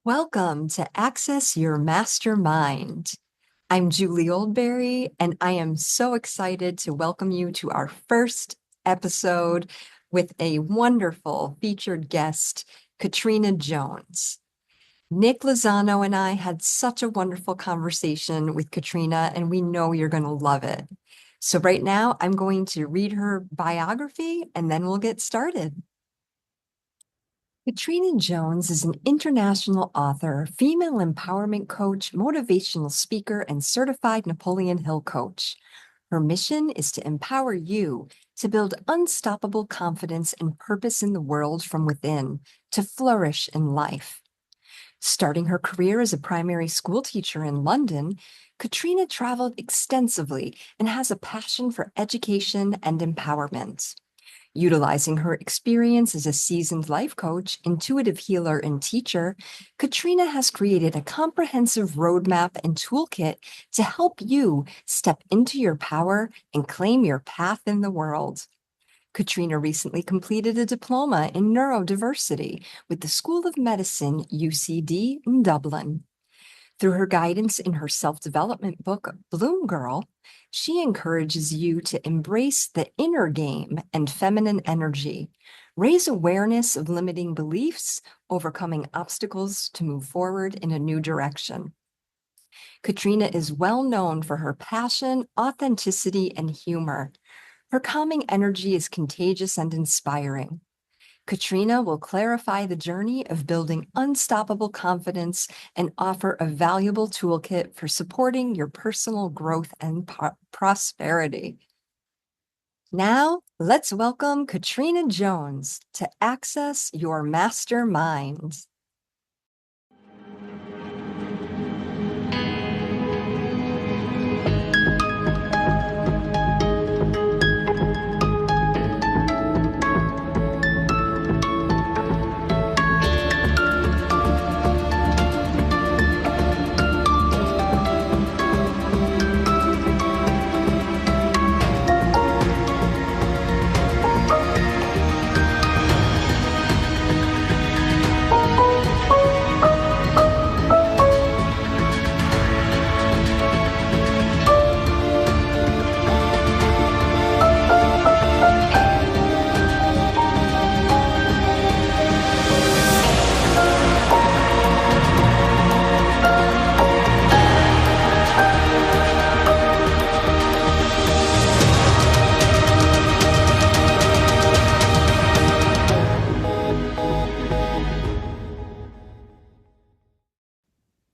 Welcome to Access Your Mastermind. I'm Julie Oldberry, and I am so excited to welcome you to our first episode with a wonderful featured guest, Catriona Jones. Nick Lozano and I had such a wonderful conversation with Catriona, and we know you're going to love it. So right now, I'm going to read her biography, and then we'll get started. Catriona Jones is an international author, female empowerment coach, motivational speaker, and certified Napoleon Hill coach. Her mission is to empower you to build unstoppable confidence and purpose in the world from within, to flourish in life. Starting her career as a primary school teacher in London, Catriona traveled extensively and has a passion for education and empowerment. Utilizing her experience as a seasoned life coach, intuitive healer, and teacher, Catriona has created a comprehensive roadmap and toolkit to help you step into your power and claim your path in the world. Catriona recently completed a diploma in neurodiversity with the School of Medicine, UCD, in Dublin. Through her guidance in her self-development book, Bloom Girl, she encourages you to embrace the inner game and feminine energy, raise awareness of limiting beliefs, overcoming obstacles to move forward in a new direction. Catriona is well known for her passion, authenticity, and humor. Her calming energy is contagious and inspiring. Catriona will clarify the journey of building unstoppable confidence and offer a valuable toolkit for supporting your personal growth and prosperity. Now, let's welcome Catriona Jones to Access Your Mastermind.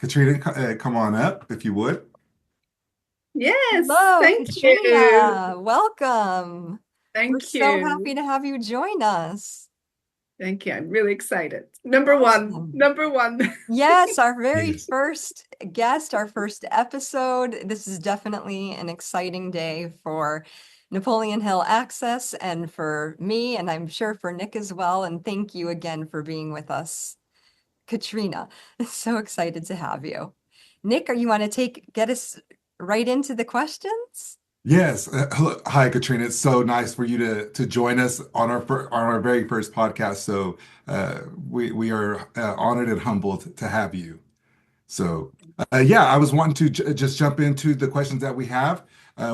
Catriona, come on up if you would. Yes, Hello, thank Catriona. you. Welcome. We're Thank so you. happy to have you join us. Thank you. I'm really excited. Number one. Awesome. Number one. Yes, our very Yes. first guest, our first episode. This is definitely an exciting day for Napoleon Hill Access and for me, and I'm sure for Nick as well. And thank you again for being with us, Catriona. So excited to have you. Nick, you want to get us right into the questions? Yes. Hello. Hi, Catriona. It's so nice for you to join us on our very first podcast. So we are honored and humbled to have you. So yeah, I was wanting to just jump into the questions that we have.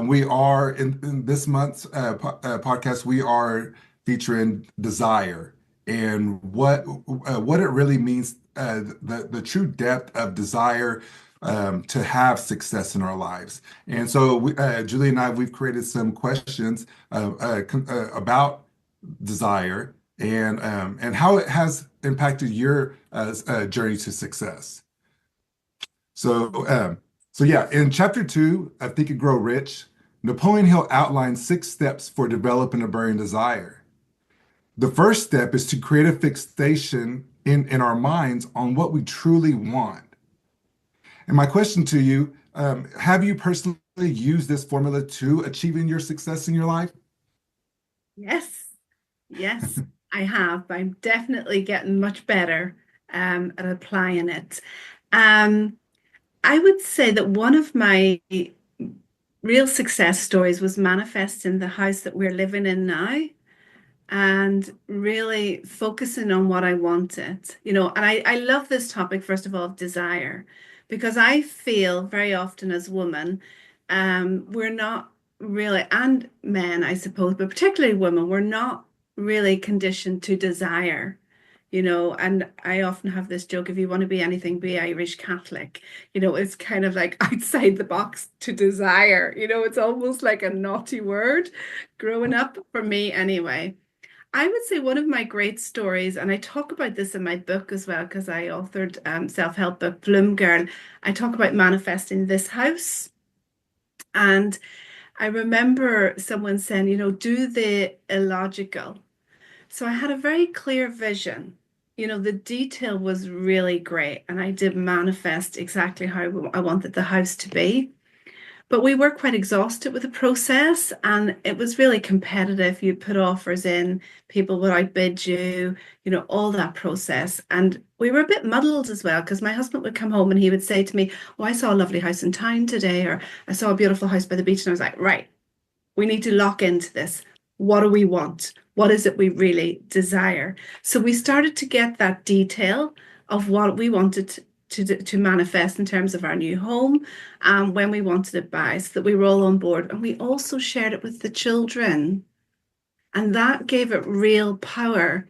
We are in this month's podcast. We are featuring desire and what it really means, the true depth of desire to have success in our lives. And so Julie and I, we've created some questions about desire and how it has impacted your journey to success. So yeah, in chapter 2 of Think and Grow Rich, Napoleon Hill outlines 6 steps for developing a burning desire. The first step is to create a fixation in our minds on what we truly want. And my question to you, have you personally used this formula to achieving your success in your life? Yes, yes, I have. I'm definitely getting much better at applying it. I would say that one of my real success stories was manifest in the house that we're living in now. and really focusing on what I wanted, and I love this topic, first of all, of desire, because I feel very often as women, we're not really, and men, I suppose, but particularly women, we're not really conditioned to desire. And I often have this joke, if you want to be anything, be Irish Catholic. It's kind of like outside the box to desire. It's almost like a naughty word growing up for me anyway. I would say one of my great stories, and I talk about this in my book as well, because I authored self-help book Bloom Girl. I talk about manifesting this house. And I remember someone saying, do the illogical. So I had a very clear vision. The detail was really great, and I did manifest exactly how I wanted the house to be. But we were quite exhausted with the process, and it was really competitive. You put offers in, people would outbid you, all that process. And we were a bit muddled as well, because my husband would come home and he would say to me, "Oh, I saw a lovely house in town today," or "I saw a beautiful house by the beach." And I was like, "Right, we need to lock into this. What do we want? What is it we really desire?" So we started to get that detail of what we wanted to manifest in terms of our new home, when we wanted it by, so that we were all on board. And we also shared it with the children. And that gave it real power.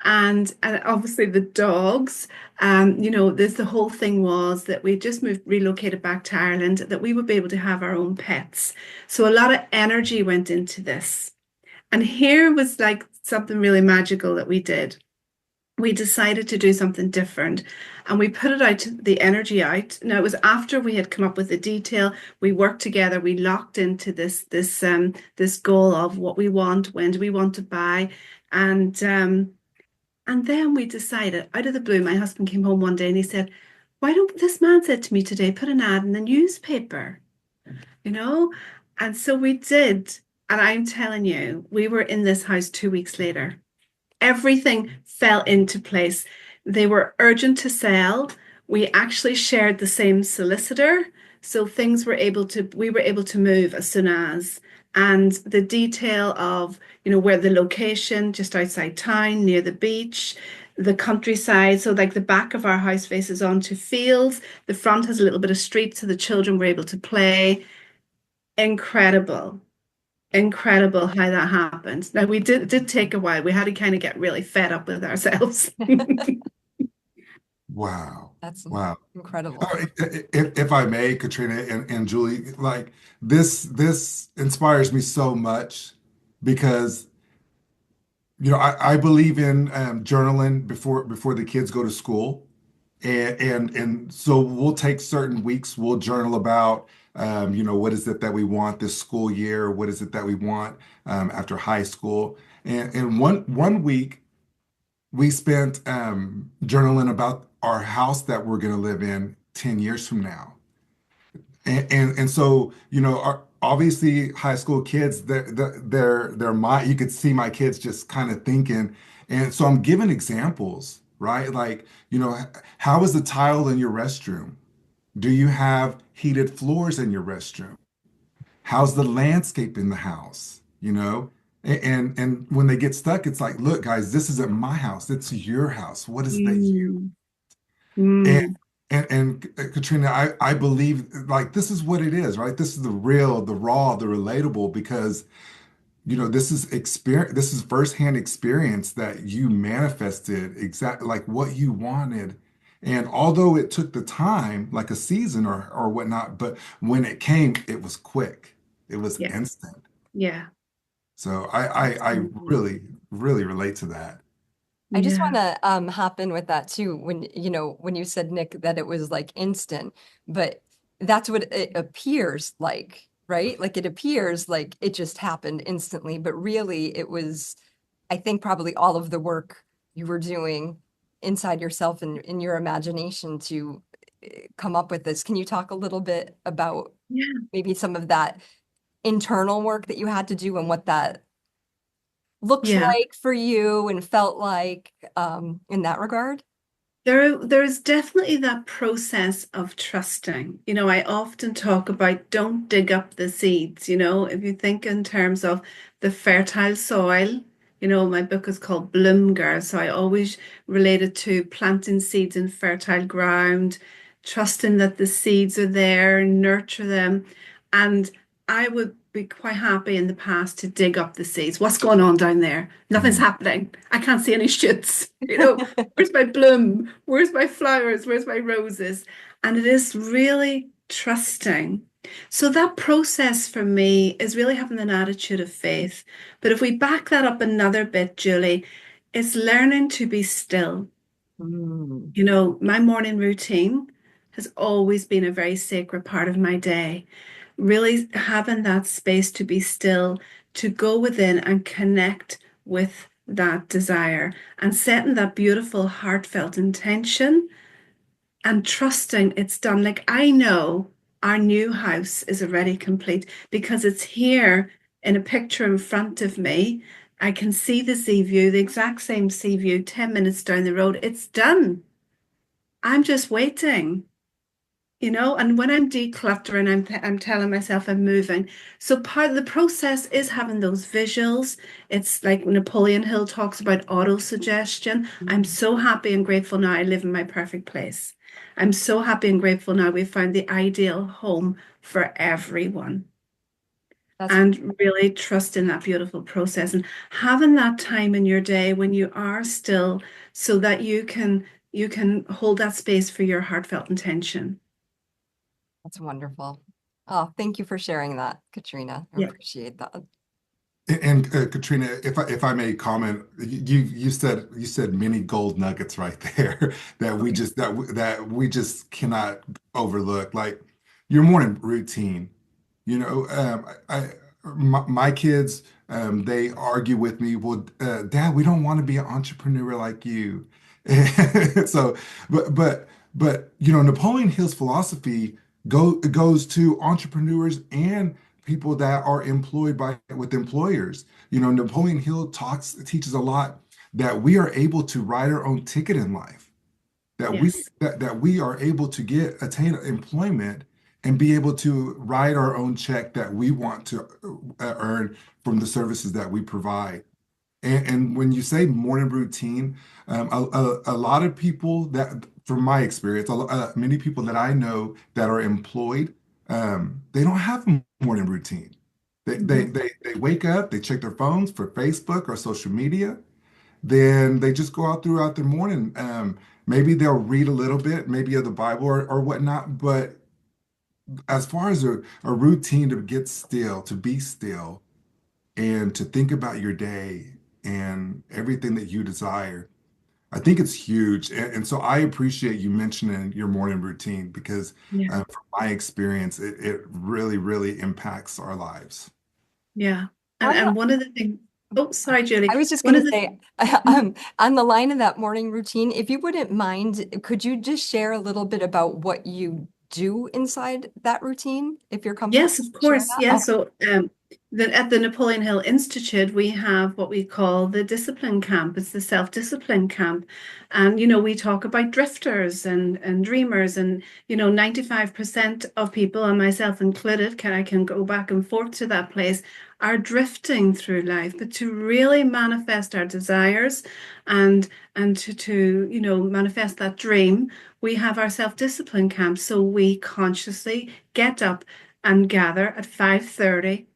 And obviously the dogs, there's the whole thing was that we just relocated back to Ireland, that we would be able to have our own pets. So a lot of energy went into this. And here was like something really magical that we did. We decided to do something different, and we put it out, the energy out. Now it was after we had come up with the detail. We worked together, we locked into this goal of what we want, when do we want to buy, and then we decided out of the blue. My husband came home one day and he said, "Why don't this man said to me today, put an ad in the newspaper, you know?" And so we did. And I'm telling you, we were in this house 2 weeks later. Everything fell into place. They were urgent to sell. We actually shared the same solicitor, so we were able to move as soon as. And the detail of, where the location, just outside town, near the beach, the countryside. So like the back of our house faces onto fields. The front has a little bit of street, so the children were able to play. Incredible. Incredible how that happened. Now we did take a while. We had to kind of get really fed up with ourselves. Wow. That's Wow. incredible. Oh, if I may, Katrina and Julie, like this inspires me so much because I believe in journaling before the kids go to school. And so we'll take certain weeks, we'll journal about what is it that we want this school year, what is it that we want after high school. And one week we spent journaling about our house that we're going to live in 10 years from now. And so, obviously high school kids, their mind, you could see my kids just kind of thinking. And so I'm giving examples, right? Like, how is the tile in your restroom? Do you have heated floors in your restroom? How's the landscape in the house? And when they get stuck, it's like, look, guys, this isn't my house. It's your house. What is it that Mm, and mm, Katrina, I believe like this is what it is, right? This is the real, the raw, the relatable, because this is firsthand experience that you manifested exactly like what you wanted. And although it took the time, like a season or whatnot, but when it came, it was quick. It was yeah, instant. yeah, So I absolutely. really, really relate to that. I just want Yeah, to hop in with that too. When you said, Nick, that it was like instant, but that's what it appears like, right? Like it appears like it just happened instantly, but really it was, I think, probably all of the work you were doing inside yourself and in your imagination to come up with this. Can you talk a little bit about yeah, maybe some of that internal work that you had to do and what that looked yeah. like for you and felt like in that regard? There's definitely that process of trusting. I often talk about don't dig up the seeds. If you think in terms of the fertile soil, My book is called Bloom Girl, so I always relate it to planting seeds in fertile ground, trusting that the seeds are there, nurture them. And I would be quite happy in the past to dig up the seeds. What's going on down there? Nothing's Mhm. happening. I can't see any shoots. Where's my bloom? Where's my flowers? Where's my roses? And it is really trusting. So that process for me is really having an attitude of faith. But if we back that up another bit, Julie, it's learning to be still. Mm. My morning routine has always been a very sacred part of my day. Really having that space to be still, to go within and connect with that desire and setting that beautiful, heartfelt intention and trusting it's done. Like I know our new house is already complete because it's here in a picture in front of me. I can see the sea view, the exact same sea view 10 minutes down the road. It's done. I'm just waiting, and when I'm decluttering, I'm telling myself I'm moving. So part of the process is having those visuals. It's like Napoleon Hill talks about auto suggestion. I'm so happy and grateful now I live in my perfect place. I'm so happy and grateful now we found the ideal home for everyone. That's And really trust in that beautiful process and having that time in your day when you are still so that you can hold that space for your heartfelt intention. that's wonderful. Oh, thank you for sharing that, Katrina. I Yeah. appreciate that. And Katrina, if I may comment, you said many gold nuggets right there Okay. that we just cannot overlook. Like your morning routine. My kids, they argue with me. Well, Dad, we don't want to be an entrepreneur like you. So, Napoleon Hill's philosophy goes to entrepreneurs and people that are employed by with employers. Napoleon Hill teaches a lot that we are able to write our own ticket in life, that we Yes. that we are able to attain employment and be able to write our own check that we want to earn from the services that we provide. And when you say morning routine, a lot of people that, from my experience, many people that I know that are employed, they don't have a morning routine. Hmm. They wake up, they check their phones for Facebook or social media, then they just go out throughout the morning. Maybe they'll read a little bit, maybe of the Bible or whatnot. But as far as a routine to get still, to be still, and to think about your day and everything that you desire, I think it's huge. And so I appreciate you mentioning your morning routine because Yeah. from my experience, it really, really impacts our lives. Yeah. And On the, and one of the things, oh, sorry, Julie. I was just One going of to the say, on the line of that morning routine, if you wouldn't mind, could you just share a little bit about what you do inside that routine, if you're comfortable Yes, of sharing course. that? Yeah. Oh, So at the Napoleon Hill Institute, we have what we call the discipline camp. It's the self-discipline camp. And, we talk about drifters and dreamers. And, 95% of people, and myself included, I can go back and forth to that place, are drifting through life. But to really manifest our desires and to manifest that dream, we have our self-discipline camp. So we consciously get up and gather at 5:30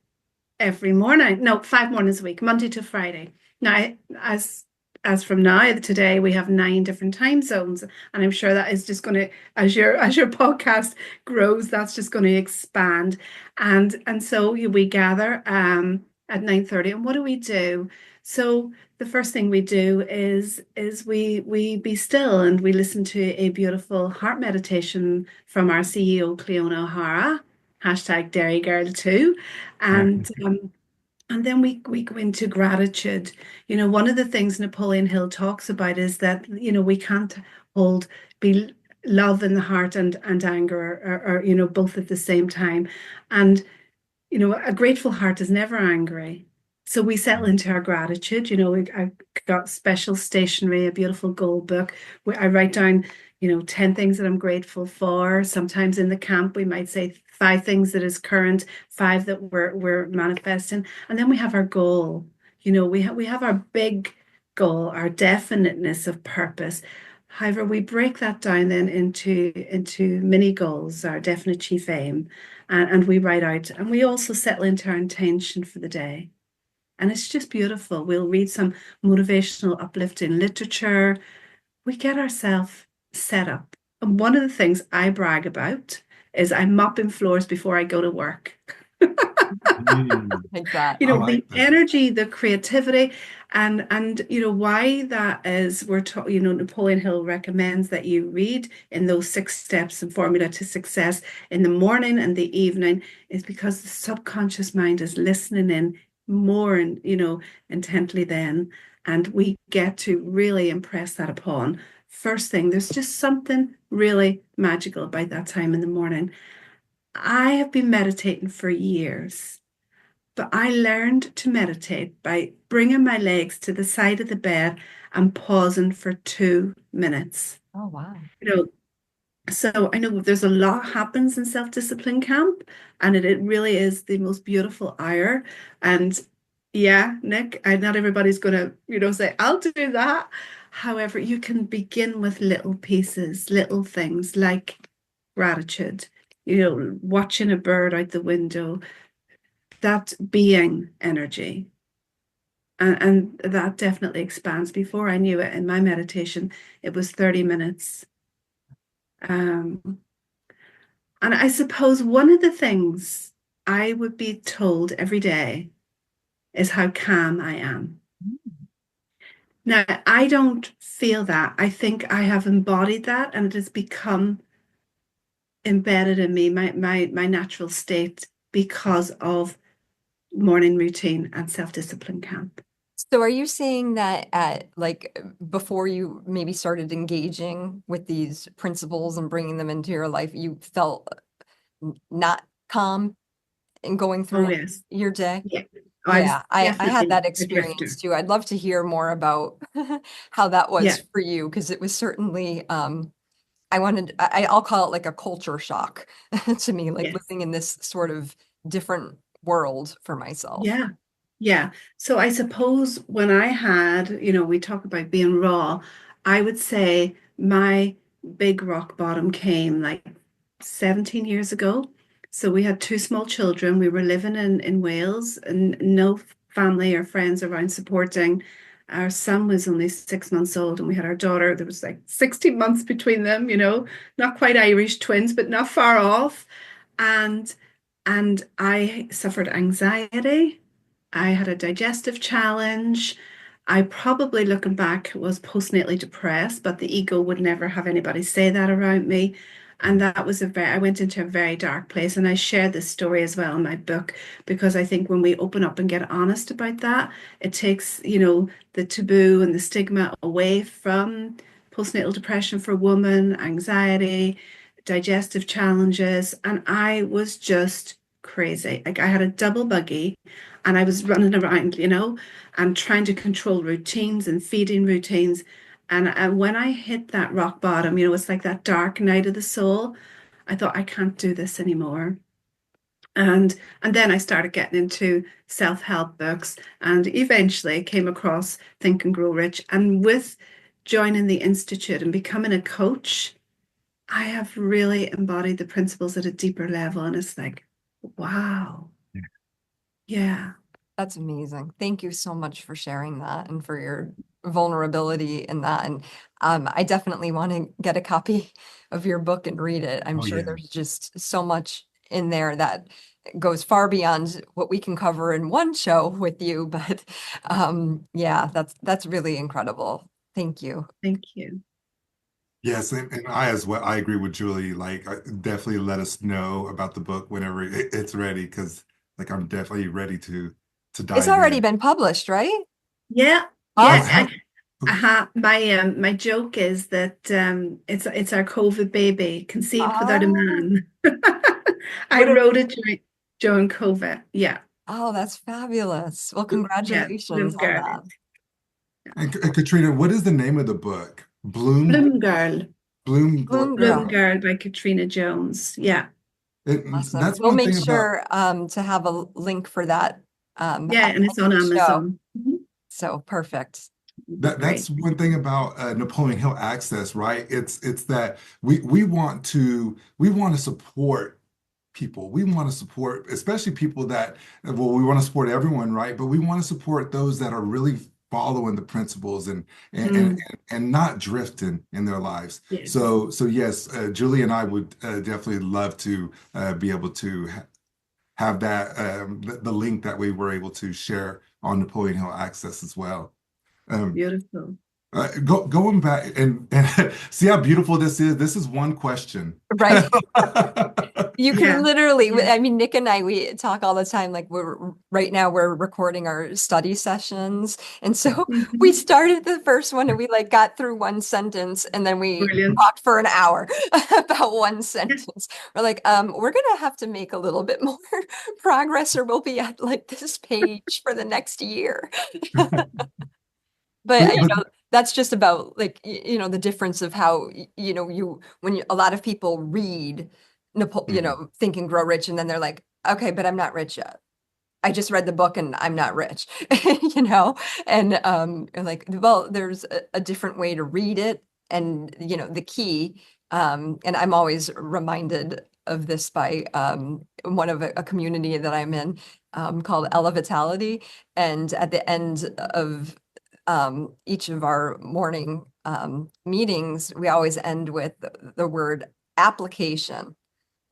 every morning. No, 5 mornings a week, Monday to Friday. Now, as from now, today we have 9 different time zones, and I'm sure that is just going to, as your podcast grows, that's just going to expand. And so we gather at 9:30, and what do we do? So the first thing we do is we be still and we listen to a beautiful heart meditation from our CEO, Cleona O'Hara, hashtag Dairy Girl too. And and then we go into gratitude. One of the things Napoleon Hill talks about is that, we can't hold be love in the heart and anger or both at the same time. And a grateful heart is never angry. So we settle into our gratitude. I've got special stationery, a beautiful gold book where I write down, 10 things that I'm grateful for. Sometimes in the camp, we might say 5 things that is current, 5 that we're manifesting. And then we have our goal. We have our big goal, our definiteness of purpose. However, we break that down then into mini goals, our definite chief aim, and we write out, and we also settle into our intention for the day. And it's just beautiful. We'll read some motivational, uplifting literature. We get ourselves set up. And one of the things I brag about is I'm mopping floors before I go to work. Mm, Like that. I The like that. energy, the creativity, and why that is, we're talking, Napoleon Hill recommends that you read in those 6 steps and formula to success in the morning and the evening, is because the subconscious mind is listening in more and intently then, and we get to really impress that upon. First thing, there's just something really magical about that time in the morning. I have been meditating for years. But I learned to meditate by bringing my legs to the side of the bed and pausing for 2 minutes. Oh, wow. You know, so I know there's a lot happens in self-discipline camp, and it really is the most beautiful hour. And yeah, Nick, not everybody's gonna, say, I'll do that. However, you can begin with little pieces, little things like gratitude, watching a bird out the window, that being energy. And that definitely expands. Before I knew it in my meditation, it was 30 minutes. Um, and I suppose one of the things I would be told every day is how calm I am. Now, I don't feel that. I think I have embodied that and it has become embedded in me, my natural state, because of morning routine and self-discipline camp. So are you saying that before you maybe started engaging with these principles and bringing them into your life, you felt not calm in going Oh, through yes. your day? Yeah. Oh, I was Yeah, I had definitely that a experience drifter. too. I'd love to hear more about how that Yeah. was for you, because it was certainly I'll call it like a culture shock to me, like Yes. living in this sort of different world for myself. Yeah. Yeah. So I suppose when I had, we talk about being raw, I would say my big rock bottom came like 17 years ago. So we had two small children. We were living in Wales and no family or friends around supporting. Our son was only 6 months old, and we had our daughter. There was like 16 months between them, not quite Irish twins, but not far off. And I suffered anxiety. I had a digestive challenge. I probably, looking back, was postnatally depressed, but the ego would never have anybody say that around me. And that was I went into a very dark place. And I share this story as well in my book, because I think when we open up and get honest about that, it takes, the taboo and the stigma away from postnatal depression for women, anxiety, digestive challenges. And I was just crazy. Like, I had a double buggy and I was running around, and trying to control routines and feeding routines. And when I hit that rock bottom, it's like that dark night of the soul. I thought, I can't do this anymore. And then I started getting into self-help books, and eventually came across Think and Grow Rich. And with joining the Institute and becoming a coach, I have really embodied the principles at a deeper level. And it's like, wow. Yeah. That's amazing. Thank you so much for sharing that and for your vulnerability in that. And I definitely want to get a copy of your book and read it. I'm Oh sure yeah. there's just so much in there that goes far beyond what we can cover in one show with you. But yeah, that's really incredible. Thank you. Thank you. Yes, and I as well. I agree with Julie. Like, definitely let us know about the book whenever it's ready, because like I'm definitely ready to It's dive already in. been published, right? Yeah, Oh, yeah. it Awesome. has. My joke is that it's our COVID baby conceived without a Oh, man. I what a wrote it during COVID. Yeah, oh, that's fabulous. Well, yeah, congratulations Bloom on Girl. that. And Katrina, what is the name of the book? Bloom Girl. Bloom Bloom Bloom Girl. Girl. Girl by Catriona Jones. Yeah, Awesome. That's We'll one make thing about sure to have a link for that yeah, at and the it's end on of the show. Amazon. So perfect. Great. That's one thing about Napoleon Hill Access, right? It's that we want to support people. We want to support, especially people that, well, we want to support everyone, right? But we want to support those that are really following the principles and and, Mm, and not drifting in their lives. yes. So yes, Julie and I would definitely love to be able to have that the link that we were able to share on Napoleon Hill Access as well. Um, Beautiful. going back and see how beautiful this is. This is one question. Right. You can Yeah. literally, Yeah. I mean, Nick and I, we talk all the time. Like right now we're recording our study sessions. And so we Mhm. started the first one and we like got through one sentence and then we Brilliant. talked for an hour about one sentence. We're like, we're gonna have to make a little bit more progress or we'll be at like this page for the next year. But But that's just about like the difference of how you when a lot of people read Mhm. Think and Grow Rich and then they're like, okay, but I'm not rich yet. I just read the book and I'm not rich, and like, well, there's a different way to read it, and the key, and I'm always reminded of this by one of a community that I'm in called Ella Vitality, and at the end of each of our morning meetings, we always end with the word application.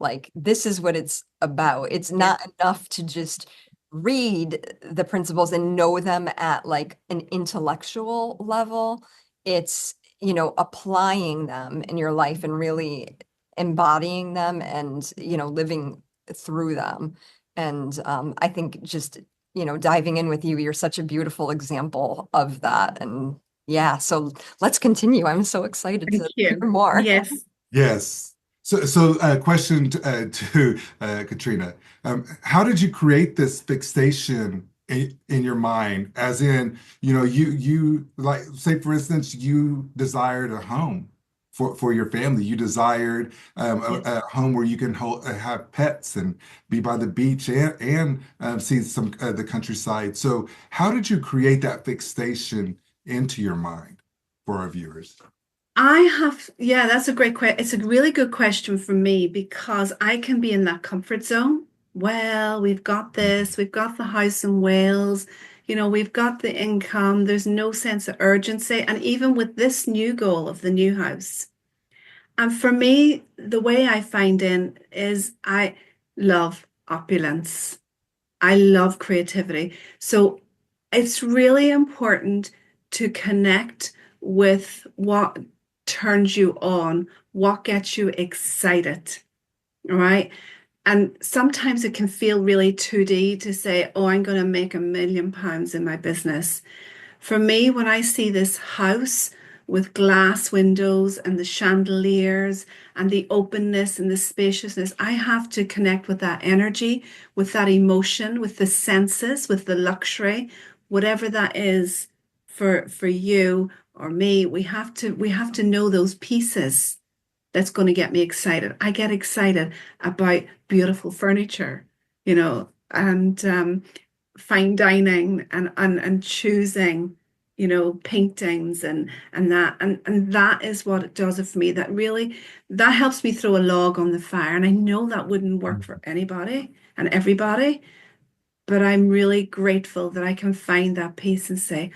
Like, this is what it's about. It's Yeah. not enough to just read the principles and know them at like an intellectual level. It's, applying them in your life and really embodying them and, living through them. And I think just, diving in with you, you're such a beautiful example of that. And yeah, so let's continue. I'm so excited Thank to hear you. more. Yes. yes. So question to Katrina. How did you create this fixation in your mind? As in, you like, say for instance, you desired a home for your family. You desired Yes. a home where you can have pets and be by the beach and see some the countryside. So how did you create that fixation into your mind for our viewers? Yeah, that's a great question. It's a really good question for me because I can be in that comfort zone. Well, we've got this, we've got the house in Wales, we've got the income, there's no sense of urgency. And even with this new goal of the new house, and for me, the way I find in is I love opulence. I love creativity. So it's really important to connect with what turns you on, what gets you excited. All right. And sometimes it can feel really 2D to say, oh, I'm going to make £1 million in my business. For me, when I see this house with glass windows and the chandeliers and the openness and the spaciousness, I have to connect with that energy, with that emotion, with the senses, with the luxury, whatever that is for you or me. We have to know those pieces that's going to get me excited. I get excited about beautiful furniture, and fine dining and choosing, paintings and that is what it does it for me. That helps me throw a log on the fire. And I know that wouldn't work for anybody and everybody, but I'm really grateful that I can find that peace and say,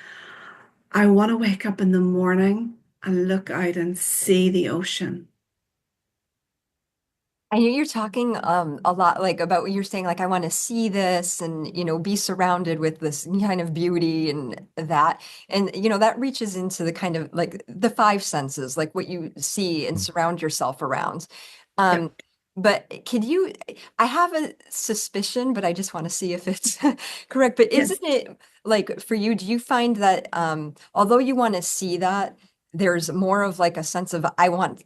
I want to wake up in the morning and look out and see the ocean. I know you're talking a lot like about what you're saying, like I want to see this and be surrounded with this kind of beauty and that. And that reaches into the kind of like the five senses, like what you see and surround yourself around. Yep. Um, but I have a suspicion, but I just want to see if it's correct. But Yes. isn't it like for you, do you find that although you want to see that, there's more of like a sense of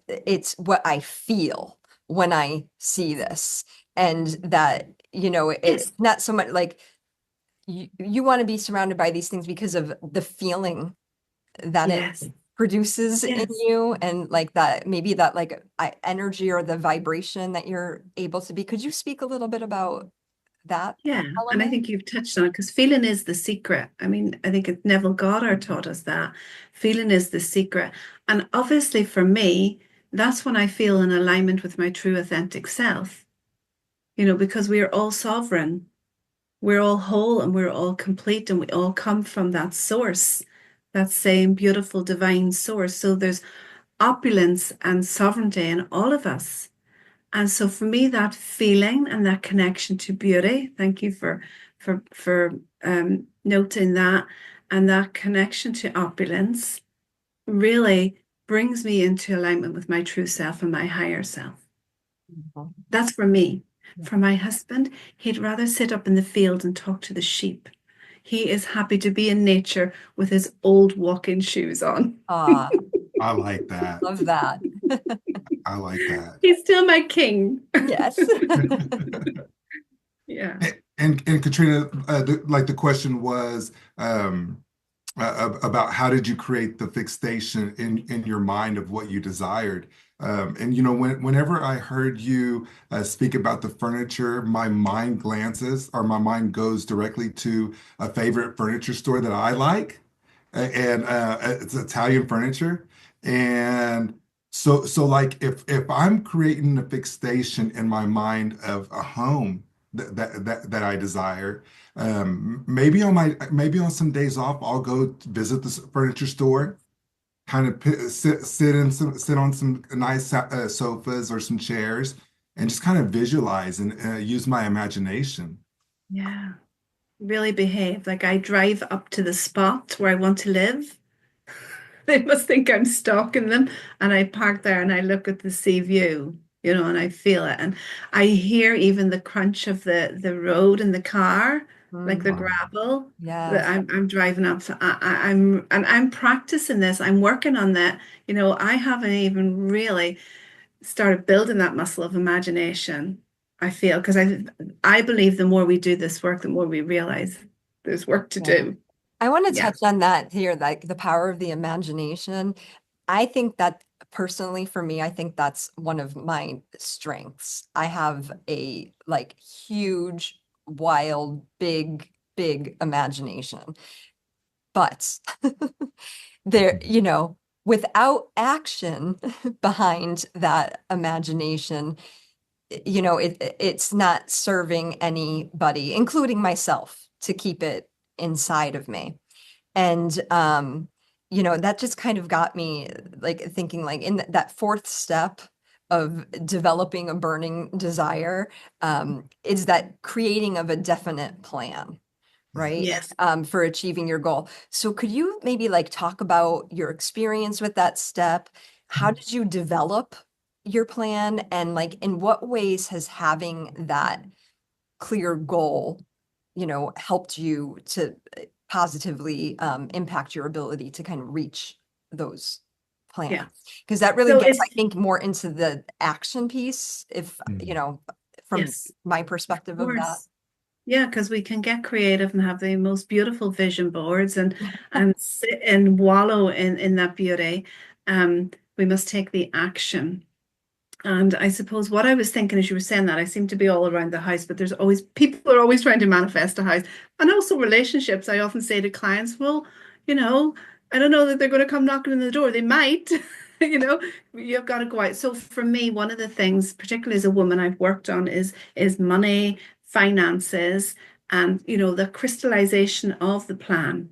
it's what I feel when I see this, and that it's Yes. not so much like you want to be surrounded by these things because of the feeling that it Yes. produces in Yes. you, and like that maybe that like energy or the vibration that you're able to be. Could you speak a little bit about that Yeah, and I element. think you've touched on it because feeling is the secret. I mean, I think it's Neville Goddard taught us that feeling is the secret. And obviously, for me, that's when I feel in alignment with my true authentic self, because we are all sovereign, we're all whole, and we're all complete, and we all come from that source, that same beautiful divine source. So there's opulence and sovereignty in all of us. And so for me, that feeling and that connection to beauty, thank you for noting that, and that connection to opulence really brings me into alignment with my true self and my higher self. Beautiful. That's for me. Yeah. For my husband, he'd rather sit up in the field and talk to the sheep. He is happy to be in nature with his old walking shoes on. Ah, I like that. love that. I like that. He's still my king. Yes. Yeah. And Katrina, like the question was about how did you create the fixation in your mind of what you desired? And whenever I heard you speak about the furniture, my mind glances or my mind goes directly to a favorite furniture store that I like, and it's Italian furniture. And so like if I'm creating a fixation in my mind of a home that I desire, maybe on some days off, I'll go visit the furniture store, kind of sit on some nice sofas or some chairs, and just kind of visualize and use my imagination. Yeah. Really behave. Like I drive up to the spot where I want to live. They must think I'm stalking them. And I park there and I look at the sea view, and I feel it. And I hear even the crunch of the road in the car, like the Mhm. Wow. gravel that Yes. I'm driving up. So I'm practicing this. I'm working on that. I haven't even really started building that muscle of imagination, I feel, because I believe the more we do this work, the more we realize there's work to Yeah. do. I want to Yeah. touch on that here, like the power of the imagination. I think that personally for me, I think that's one of my strengths. I have a like huge, wild, big imagination. But there, without action behind that imagination, it's not serving anybody, including myself, to keep it inside of me. And that just kind of got me like thinking like in that fourth step of developing a burning desire, is that creating of a definite plan, right? Yes. For achieving your goal. So could you maybe like talk about your experience with that step? How did you develop your plan? And like in what ways has having that clear goal, helped you to positively impact your ability to kind of reach those plans? Yeah. Because that really So gets, it's, I think, more into the action piece, if, Mhm. from yes, my of perspective of that. course. Yeah, because we can get creative and have the most beautiful vision boards and sit and wallow in that beauty. We must take the action. And I suppose what I was thinking as you were saying that, I seem to be all around the house, but there's always people are always trying to manifest a house. And also relationships. I often say to clients, well, you know, I don't know that they're going to come knocking on the door. They might, you know, you've got to go out. So for me, one of the things, particularly as a woman, I've worked on is money, finances, and the crystallization of the plan.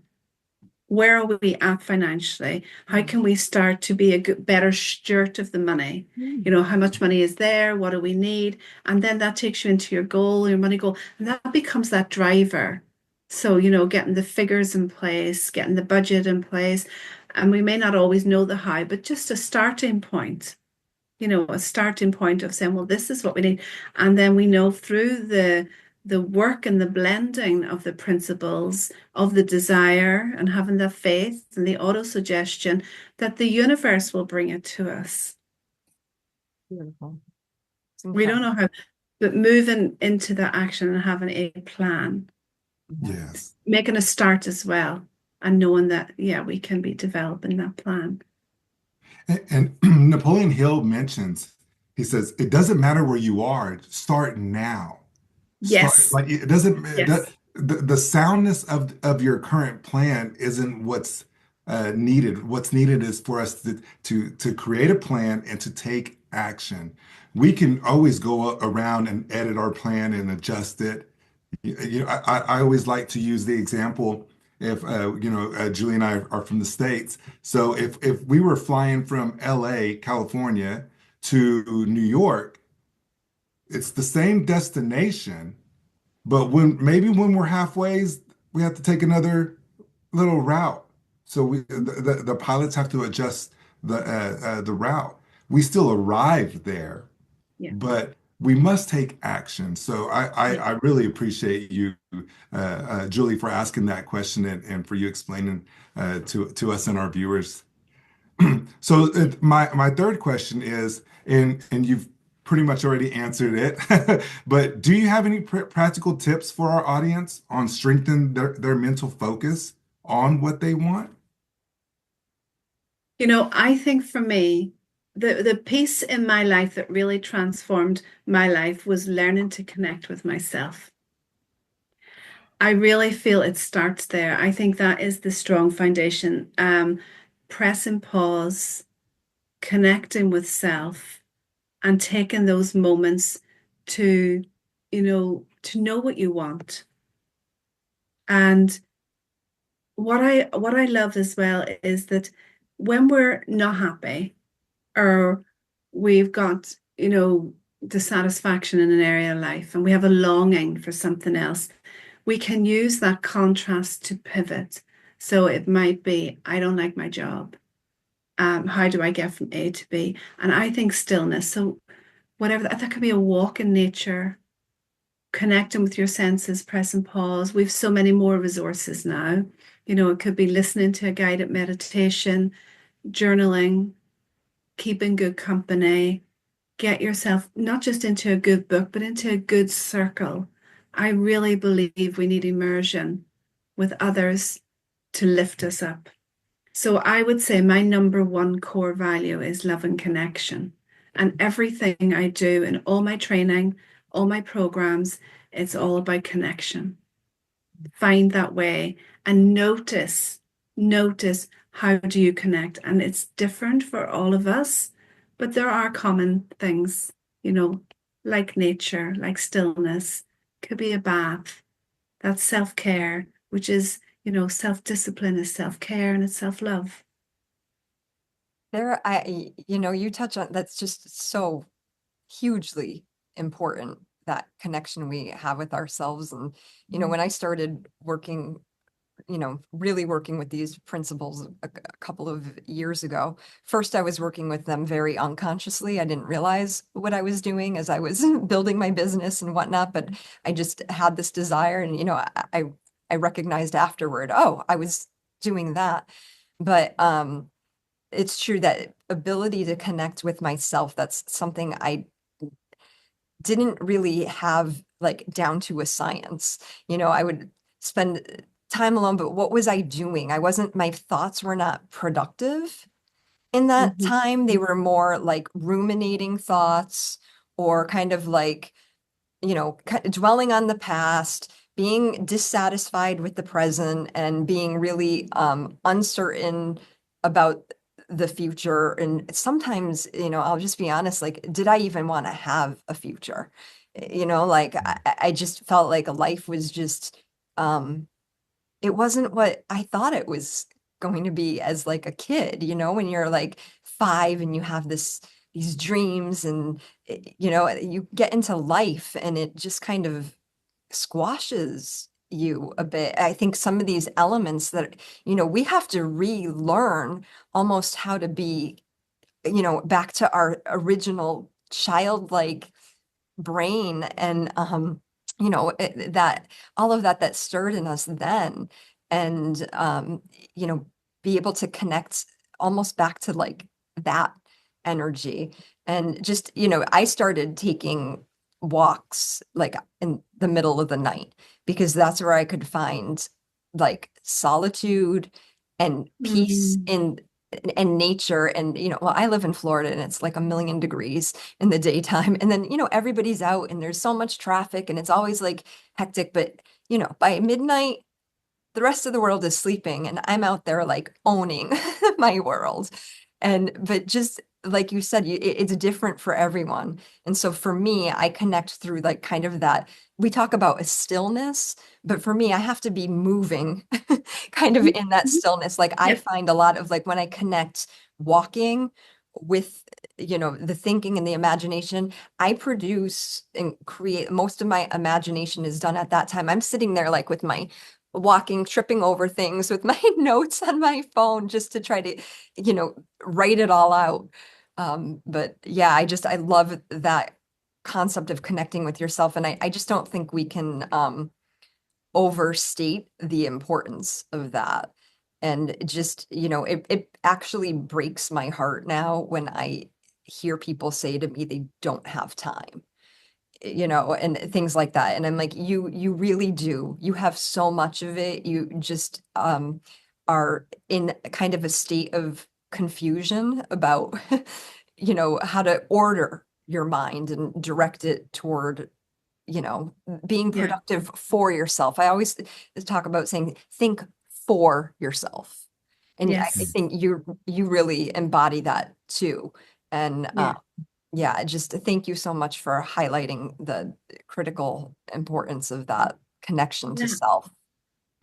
Where are we at financially? How Mm. can we start to be a good, better steward of the money? Mm. How much money is there? What do we need? And then that takes you into your goal, your money goal, and that becomes that driver. So, getting the figures in place, getting the budget in place. And we may not always know the how, but just a starting point, a starting point of saying, well, this is what we need. And then we know through the work and the blending of the principles of the desire and having the faith and the auto suggestion that the universe will bring it to us. Beautiful. It's We don't incredible. know how, but moving into the action and having a plan, Yes. making a start as well, and knowing that, yeah, we can be developing that plan. And Napoleon Hill mentions, he says, it doesn't matter where you are, start now. start Yes. like it doesn't Yes. the soundness of your current plan isn't what's needed. What's needed is for us to create a plan and to take action. We can always go around and edit our plan and adjust it. I always like to use the example if Julie and I are from the States. So if we were flying from LA, California to New York, it's the same destination, but when we're halfway, we have to take another little route. So the pilots have to adjust the route. We still arrive there, Yeah. but we must take action. So Yeah. I really appreciate you, Julie, for asking that question and for you explaining to us and our viewers. So my third question is, and you've pretty much already answered it, but do you have any practical tips for our audience on strengthen their mental focus on what they want? I think for me, the piece in my life that really transformed my life was learning to connect with myself. I really feel it starts there. I think that is the strong foundation. Press and pause, connecting with self, and taking those moments to, to know what you want. And what I love as well is that when we're not happy or we've got, dissatisfaction in an area of life and we have a longing for something else, we can use that contrast to pivot. So it might be, I don't like my job. How do I get from A to B? And I think stillness. So whatever that could be a walk in nature, connecting with your senses, press and pause. We've so many more resources now. It could be listening to a guided meditation, journaling, keeping good company, get yourself not just into a good book, but into a good circle. I really believe we need immersion with others to lift us up. So I would say my number one core value is love and connection. And everything I do in all my training, all my programs, it's all about connection. Find that way and notice how do you connect. And it's different for all of us, but there are common things, like nature, like stillness, could be a bath. That's self-care, which is, self-discipline is self-care and it's self-love. You touch on that's just so hugely important, that connection we have with ourselves. And, when I started working, really working with these principles a couple of years ago, first I was working with them very unconsciously. I didn't realize what I was doing as I was building my business and whatnot, but I just had this desire. And, I recognized afterward, oh, I was doing that. But, it's true that ability to connect with myself, that's something I didn't really have like down to a science. I would spend time alone, but what was I doing? My thoughts were not productive in that Mhm. time. They were more like ruminating thoughts, or kind of like, dwelling on the past, being dissatisfied with the present, and being really uncertain about the future. And sometimes, I'll just be honest, like, did I even want to have a future? Like I just felt like life was just, it wasn't what I thought it was going to be as like a kid, when you're like 5 and you have these dreams, and you get into life and it just kind of squashes you a bit. I think some of these elements that, we have to relearn almost how to be, back to our original childlike brain. And that all of that stirred in us then. And be able to connect almost back to like that energy. And just, I started taking walks like in the middle of the night, because that's where I could find like solitude and peace Mm. in and nature. And, well, I live in Florida and it's like 1,000,000 degrees in the daytime. And then, everybody's out and there's so much traffic and it's always like hectic. But, by midnight, the rest of the world is sleeping and I'm out there like owning my world. But just like you said, it's different for everyone. And so for me, I connect through like kind of that. We talk about a stillness, but for me, I have to be moving kind of in that Mhm. stillness. Like I Yeah. find a lot of like when I connect walking with, the thinking and the imagination, I produce and create most of my imagination is done at that time. I'm sitting there like with my walking, tripping over things with my notes on my phone just to try to, write it all out. But yeah, I love that concept of connecting with yourself. And I just don't think we can overstate the importance of that. And just, it actually breaks my heart now when I hear people say to me they don't have time, and things like that. And I'm like, you really do. You have so much of it. You just are in kind of a state of confusion about, how to order your mind and direct it toward, you know, being Yeah. productive for yourself. I always talk about saying, think for yourself. And I Yes. think you really embody that too. And Yeah. yeah, just thank you so much for highlighting the critical importance of that connection to Yeah. self.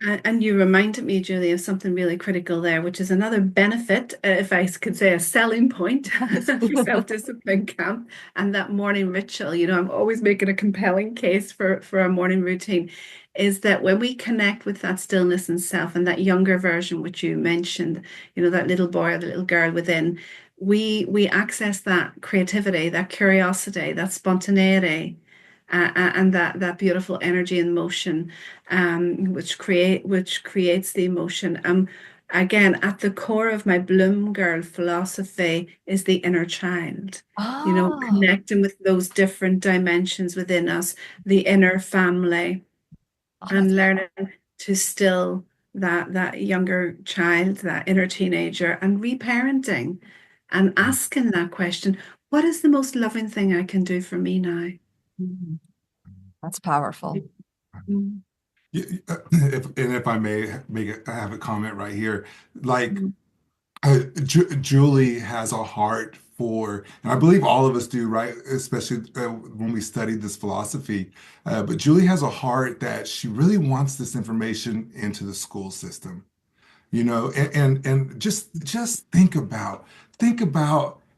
And you reminded me, Julie, of something really critical there, which is another benefit, if I could say a selling point for self-discipline camp and that morning ritual. I'm always making a compelling case for a morning routine, is that when we connect with that stillness and self and that younger version, which you mentioned, that little boy or the little girl within, we access that creativity, that curiosity, that spontaneity, and that beautiful energy and motion, which creates the emotion. Again, at the core of my Bloom Girl philosophy is the inner child. Oh, Connecting with those different dimensions within us, the inner family, oh, that's and learning to still that younger child, that inner teenager, and reparenting, and asking that question: what is the most loving thing I can do for me now? mhm. That's powerful. Mm, If I may I have a comment right here. Like mm, Julie has a heart for, and I believe all of us do, right? Especially when we study this philosophy. But Julie has a heart that she really wants this information into the school system, and just think about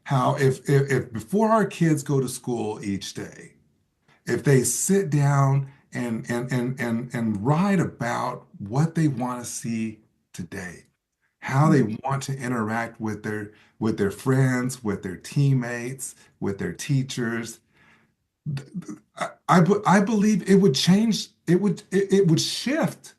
how if before our kids go to school each day, if they sit down and write about what they want to see today, how they mm. want to interact with their friends, with their teammates, with their teachers. I believe it would change, it would shift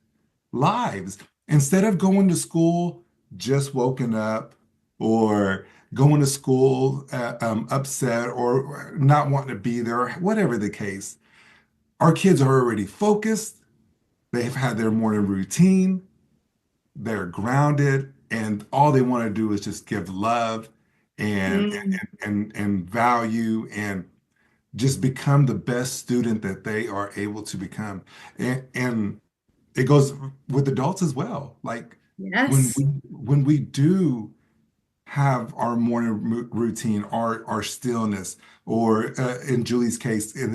lives. Instead of going to school just woken up or going to school upset or not wanting to be there, whatever the case, our kids are already focused. They've had their morning routine. They're grounded, and all they want to do is just give love and Mm. and value and just become the best student that they are able to become. And it goes with adults as well. Like Yes. when we do have our morning routine, our stillness, or in Julie's case, in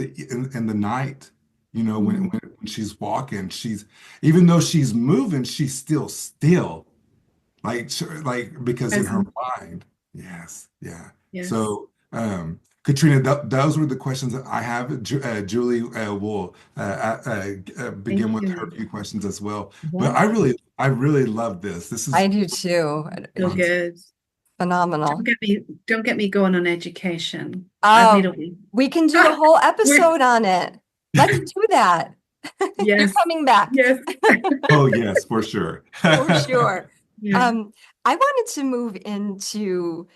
the night, Mm. when she's walking, she's even though she's moving, she's still still, like because in her Present. mind, yes, yeah. Yes. So, Katrina, those were the questions that I have. Julie will Thank begin with her you. few questions as well. But Yeah, I really love this. This I is do too. So It's good. phenomenal. Don't get me going on education. I'd need Oh, a week. we can do a whole We're, episode on it. Let's do that. You're yes. coming back. Yes. Oh, yes, for sure. For sure. Yeah. Um, I wanted to move into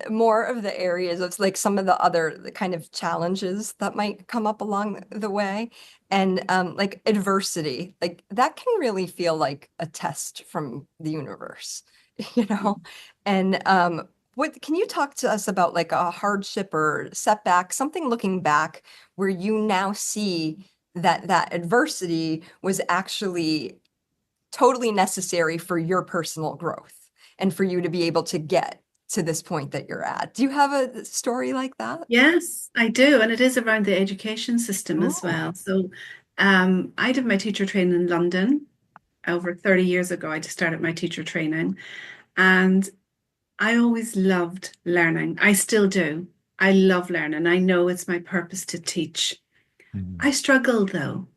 more of the areas of like some of the kind of challenges that might come up along the way. And like adversity, like that can really feel like a test from the universe. you know? And what can you talk to us about like a hardship or setback, something looking back where you now see that that adversity was actually totally necessary for your personal growth and for you to be able to get to this point that you're at? Do you have a story like that? Yes, I do. And it is around the education system as Oh. well. So I did my teacher training in London over 30 years ago. I just started my teacher training. And I always loved learning. I still do. I love learning. I know it's my purpose to teach. I Mhm. struggled though.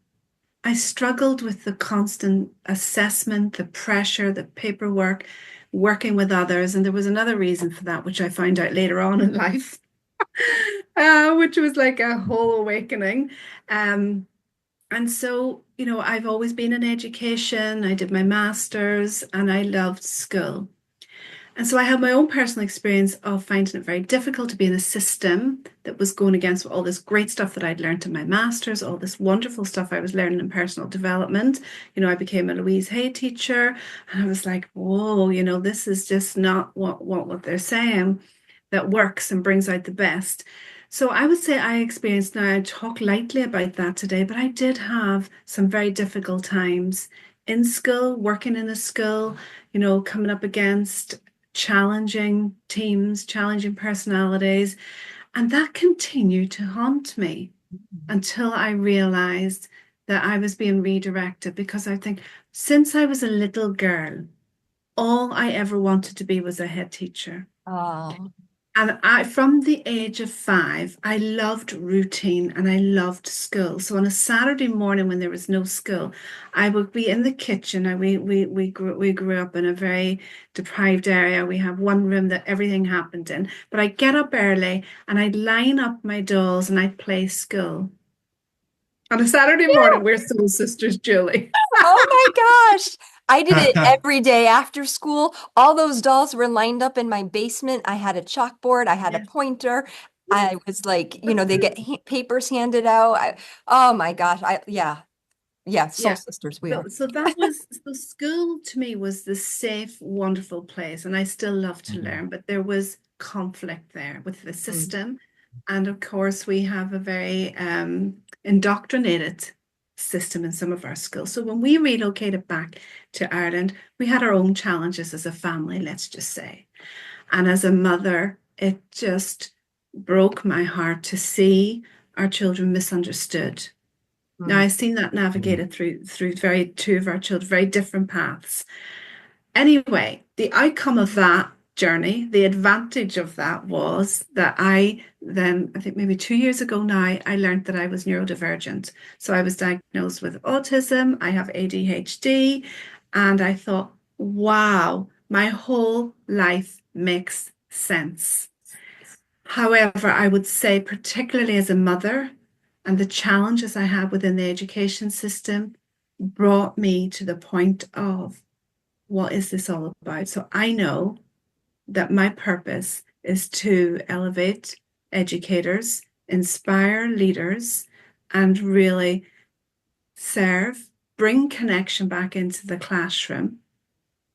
I struggled with the constant assessment, the pressure, the paperwork, working with others. And there was another reason for that, which I found out later on in life, which was like a whole awakening. Um, and so, I've always been in education. I did my master's and I loved school. And so I had my own personal experience of finding it very difficult to be in a system that was going against all this great stuff that I'd learned in my master's, all this wonderful stuff I was learning in personal development. I became a Louise Hay teacher, and I was like, whoa, this is just not what they're saying that works and brings out the best. So I would say I experienced, now I talk lightly about that today, but I did have some very difficult times in school, working in a school, coming up against challenging teams, challenging personalities. And that continued to haunt me until I realized that I was being redirected, because I think since I was a little girl, all I ever wanted to be was a head teacher. Oh. And from the age of 5, I loved routine and I loved school. So on a Saturday morning when there was no school, I would be in the kitchen. We grew up in a very deprived area. We have one room that everything happened in. But I'd get up early and I'd line up my dolls and I'd play school. On a Saturday morning, we're soul sisters, Julie. Oh my gosh. I did it every day after school. All those dolls were lined up in my basement. I had a chalkboard, I had a Yes, pointer. yes, I was like, that's they it. get papers handed out. Oh my gosh. Yeah. Yeah, soul Yeah. sisters we are. So that was, so school to me was the safe, wonderful place, and I still love to Mhm. learn, but there was conflict there with the Mm. system. And of course, we have a very indoctrinated system in some of our schools. So when we relocated back to Ireland, we had our own challenges as a family, let's just say. And as a mother, it just broke my heart to see our children misunderstood. Now Mm. I've seen that Mhm. navigated through very two of our children, very different paths. Anyway, the outcome of that journey, the advantage of that was that I then, I think maybe 2 years ago now, I learned that I was neurodivergent. So I was diagnosed with autism, I have ADHD, and I thought, wow, my whole life makes sense. However, I would say, particularly as a mother, and the challenges I had within the education system brought me to the point of, what is this all about? So I know that my purpose is to elevate educators, inspire leaders, and really serve, bring connection back into the classroom,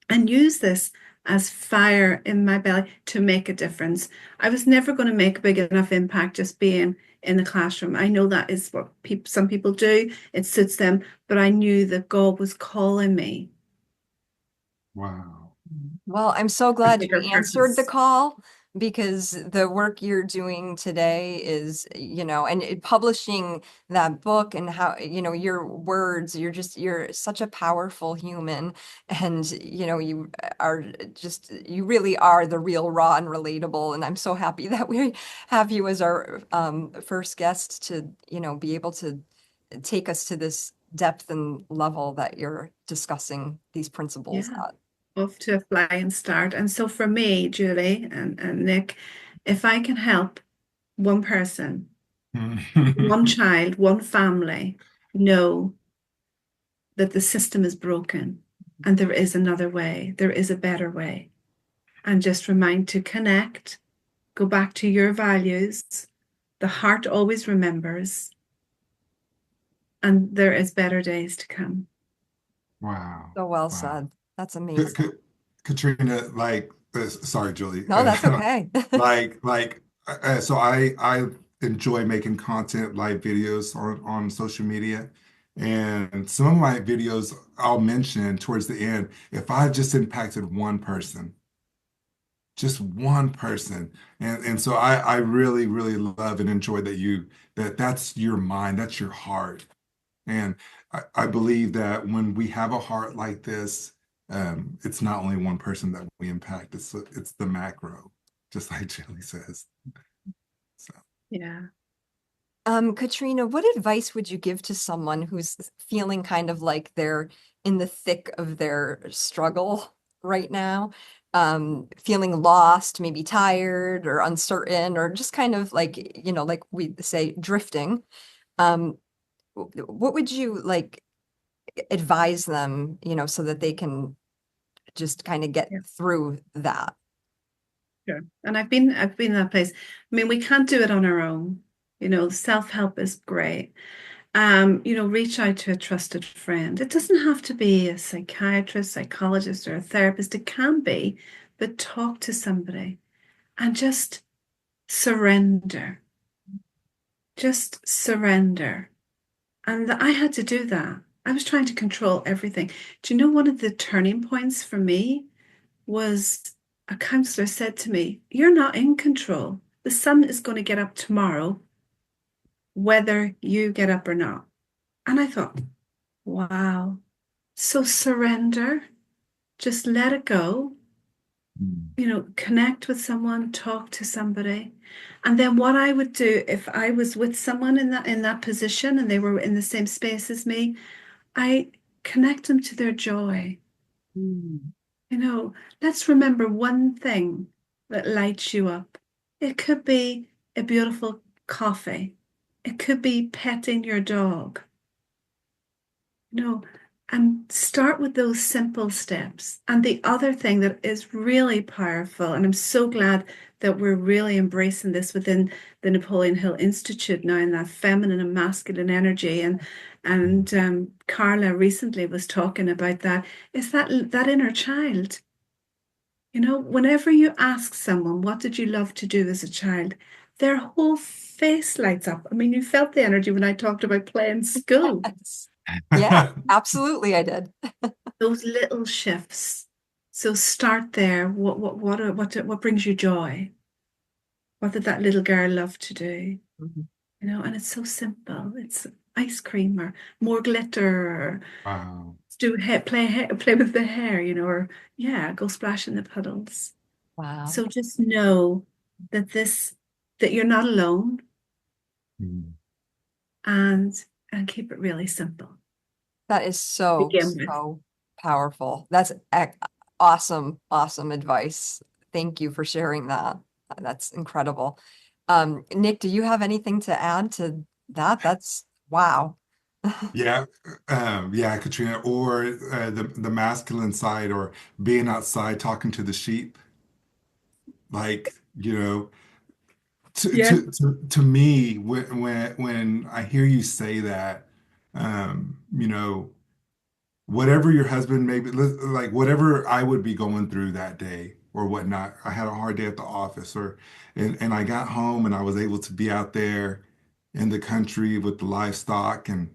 and use this as fire in my belly to make a difference. I was never going to make a big enough impact just being in the classroom. I know that is what some people do, it suits them, but I knew that God was calling me Wow. Well, I'm so a glad bigger you answered the purpose. call because the work you're doing today is, and publishing that book and how, your words, you're such a powerful human. And, are you really are the real raw and relatable. And I'm so happy that we have you as our first guest to, be able to take us to this depth and level that you're discussing these principles Yeah, at. off to a flying start. And so for me, Julie and Nick, if I can help one person, one child, one family know that the system is broken and there is another way, there is a better way, and just remind to connect, go back to your values. The heart always remembers, and there is better days to come. Wow. So well Wow. said. That's Could, amazing. could, Katrina, like, sorry, Julie. No, that's okay. So I enjoy making content, live videos on social media, and some of my videos I'll mention towards the end if I've just impacted one person, just one person, and so I really really love and enjoy that's your mind, that's your heart, and I believe that when we have a heart like this, it's not only one person that we impact, it's the macro, just like Julie says. So, Yeah. Katrina, what advice would you give to someone who's feeling kind of like they're in the thick of their struggle right now? Feeling lost, maybe tired or uncertain, or just kind of like, like we say, drifting. Um, what would you like advise them, so that they can just kind of get Yeah. through that? Sure. And I've been in that place. I mean, we can't do it on our own. Self-help is great. Reach out to a trusted friend. It doesn't have to be a psychiatrist, psychologist, or a therapist. It can be, but talk to somebody and just surrender. Just surrender. And I had to do that. I was trying to control everything. Do you know one of the turning points for me was a counselor said to me, "You're not in control. The sun is going to get up tomorrow, whether you get up or not." And I thought, wow. So surrender, just let it go, mm, connect with someone, talk to somebody. And then what I would do if I was with someone in that position and they were in the same space as me, I connect them to their joy. Mm. You know, let's remember one thing that lights you up. It could be a beautiful coffee. It could be petting your dog. No, and start with those simple steps. And the other thing that is really powerful, and I'm so glad that we're really embracing this within the Napoleon Hill Institute now, in that feminine and masculine energy. And Carla recently was talking about that, is that inner child. Whenever you ask someone, what did you love to do as a child? Their whole face lights up. I mean, you felt the energy when I talked about playing school. Yes. Yeah, absolutely, I did. Those little shifts. So start there. What brings you joy? What did that little girl love to do? Mhm. And it's so simple. It's ice cream or more glitter or wow. play with the hair, or yeah, go splash in the puddles. Wow. So just know that that you're not alone, Mm. and keep it really simple That is so, begin with. so powerful. That's awesome, awesome advice. Thank you for sharing that. That's incredible. Nick, do you have anything to add to that? That's wow. Yeah, yeah, Katrina, or the masculine side, or being outside talking to the sheep, like Yeah. to me, when I hear you say that, whatever your husband maybe like whatever I would be going through that day or whatnot, I had a hard day at the office, and I got home and I was able to be out there in the country with the livestock, and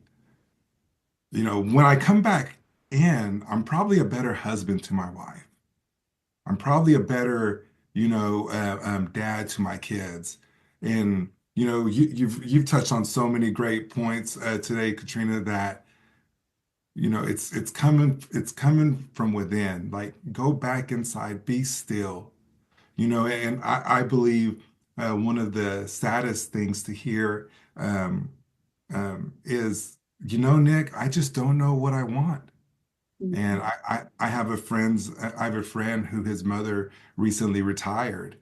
when I come back in, I'm probably a better husband to my wife. I'm probably a better, dad to my kids. And you've touched on so many great points today, Katrina, that it's coming from within. Like, go back inside, be still. And I believe one of the saddest things to hear is, Nick, I just don't know what I want. And Mhm. I have a friend who his mother recently retired.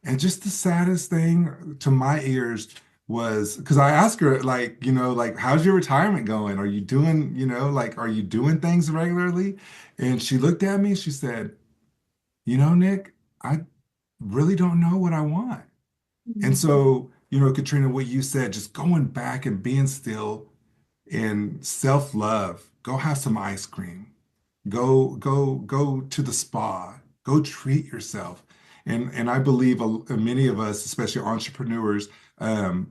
And just the saddest thing to my ears was because I asked her, like, like, how's your retirement going? Are you doing, are you doing things regularly? And she looked at me, she said, Nick, I really don't know what I want. And Mhm. so, Katrina, what you said, just going back and being still and self-love, go have some ice cream. Go to the spa. Go treat yourself. And I believe many of us, especially entrepreneurs,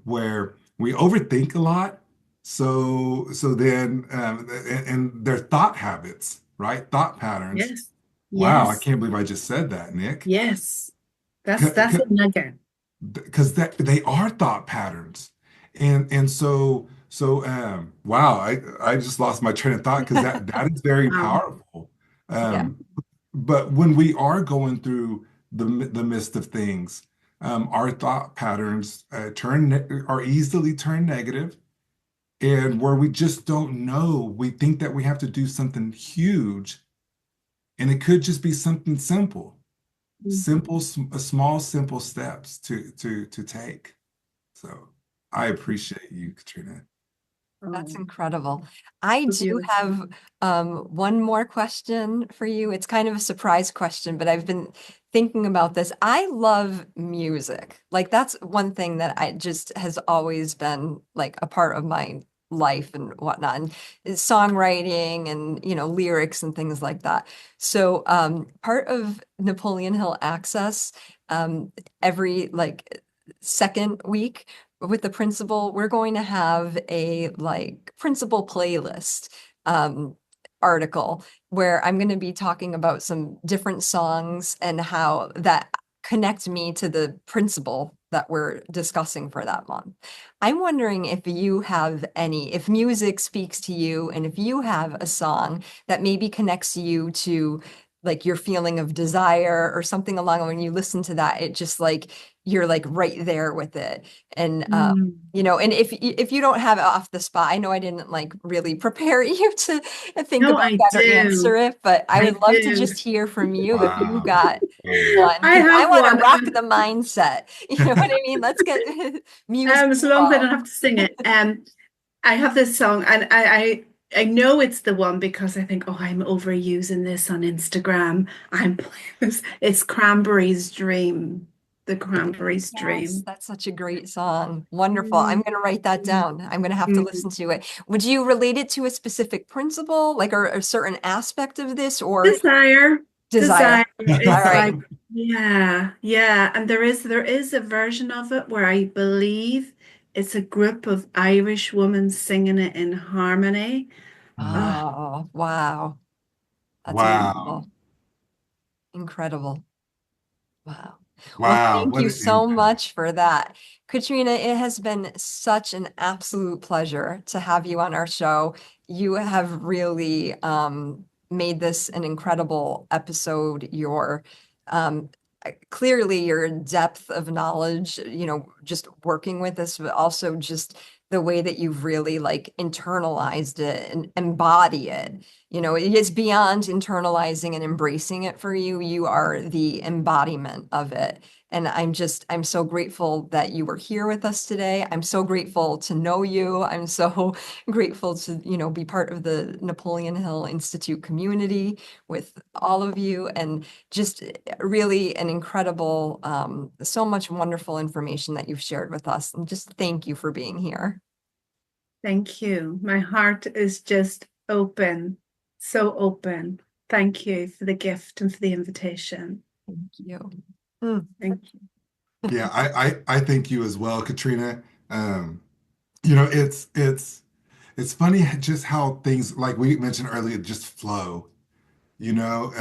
where we overthink a lot. So then, and their thought habits, right? Thought patterns. Yes. Wow, I Yes. can't believe I just said that, Nick. Yes. That's a nugget. Because that they are thought patterns. And wow, I just lost my train of thought because that is very Wow. powerful. Yeah. Um, but when we are going through the midst of things, our thought patterns are easily turned negative, and where we just don't know, we think that we have to do something huge, and it could just be something simple, small, simple steps to take. So I appreciate you, Katrina. That's Oh, incredible. I do good. have one more question for you. It's kind of a surprise question, but I've been thinking about this. I love music. Like that's one thing that I just has always been like a part of my life and whatnot, and is songwriting and lyrics and things like that. So part of Napoleon Hill Access, every like second week with the principal, we're going to have a like principal playlist um, article where I'm going to be talking about some different songs and how that connect me to the principal that we're discussing for that month. I'm wondering if you have any, if music speaks to you, and if you have a song that maybe connects you to like your feeling of desire or something along when you listen to that, it just like you're like right there with it. And Mm. and if you don't have it off the spot, I know I didn't like really prepare you to think No, about I that or answer do. it, but I I would love to do. just hear from you if you Wow. got Oh, one, I because I have want to one. rock the mindset. You know what I mean? Let's get music So long as I don't involved. have to sing it. I have this song, and I know it's the one because I think, oh, I'm overusing this on Instagram. I'm playing this. It's Cranberries Dream, the Cranberries Yes, Dream. that's such a great song. Wonderful. I'm Mm, going to write that mm, down. I'm going to have to listen mm. to it. Would you relate it to a specific principle, like or a certain aspect of this, or Desire, desire? desire. All It's right. like, yeah, yeah. And there is a version of it where I believe it's a group of Irish women singing it in harmony. Oh, Oh, wow. That's wow. incredible. Incredible. Wow. Well, Wow. thank What you an so impact. much for that. Katrina, it has been such an absolute pleasure to have you on our show. You have really made this an incredible episode. Um, clearly your depth of knowledge, just working with this, but also just the way that you've really like internalized it and embody it. It is beyond internalizing and embracing it for you. You are the embodiment of it. And I'm so grateful that you were here with us today. I'm so grateful to know you. I'm so grateful to, be part of the Napoleon Hill Institute community with all of you. And just really an incredible, so much wonderful information that you've shared with us. And just thank you for being here. thank you. My heart is just open, so open. Thank you for the gift and for the invitation. Thank you. Mm. Thank you. Yeah, I thank you as well, Katrina. Um, you know, it's funny just how things like we mentioned earlier just flow. You know,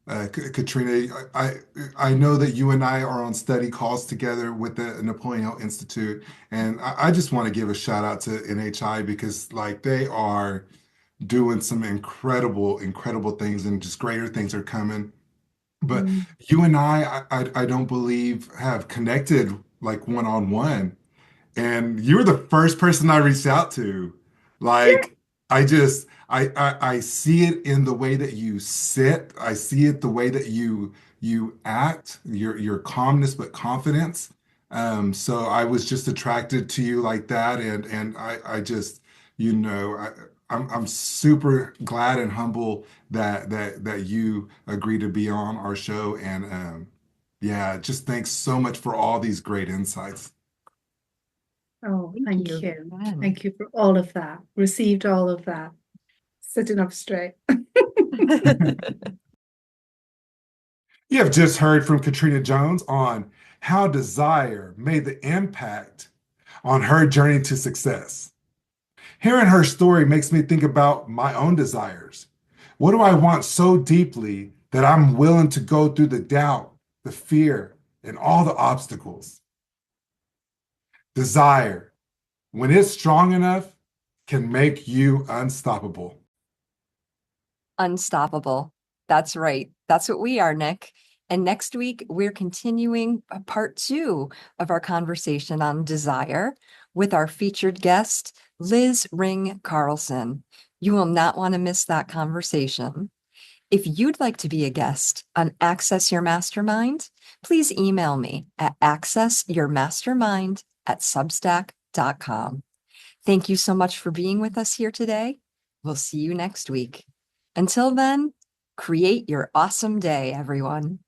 Katrina, I know that you and I are on study calls together with the Napoleon Hill Institute, and I just want to give a shout out to NHI because like they are doing some incredible things, and just greater things are coming. But Mm. you and I don't believe have connected like one on one. And you were the first person I reached out to. Yeah. Like, I see it in the way that you sit. I see it the way that you act, your calmness but confidence. So I was just attracted to you like that, and I just, I'm super glad and humble that you agreed to be on our show, and yeah, just thanks so much for all these great insights. Oh, Thank thank you. you. Good. Thank you for all of that. Received all of that. Sitting up straight. You have just heard from Catriona Jones on how desire made the impact on her journey to success. Hearing her story makes me think about my own desires. What do I want so deeply that I'm willing to go through the doubt, the fear, and all the obstacles? Desire, when it's strong enough, can make you unstoppable. Unstoppable. That's right. That's what we are, Nick. And next week, we're continuing part 2 of our conversation on desire with our featured guest, Liz Ring Carlson. You will not want to miss that conversation. If you'd like to be a guest on Access Your Mastermind, please email me at accessyourmastermind@substack.com. Thank you so much for being with us here today. We'll see you next week. Until then, create your awesome day, everyone.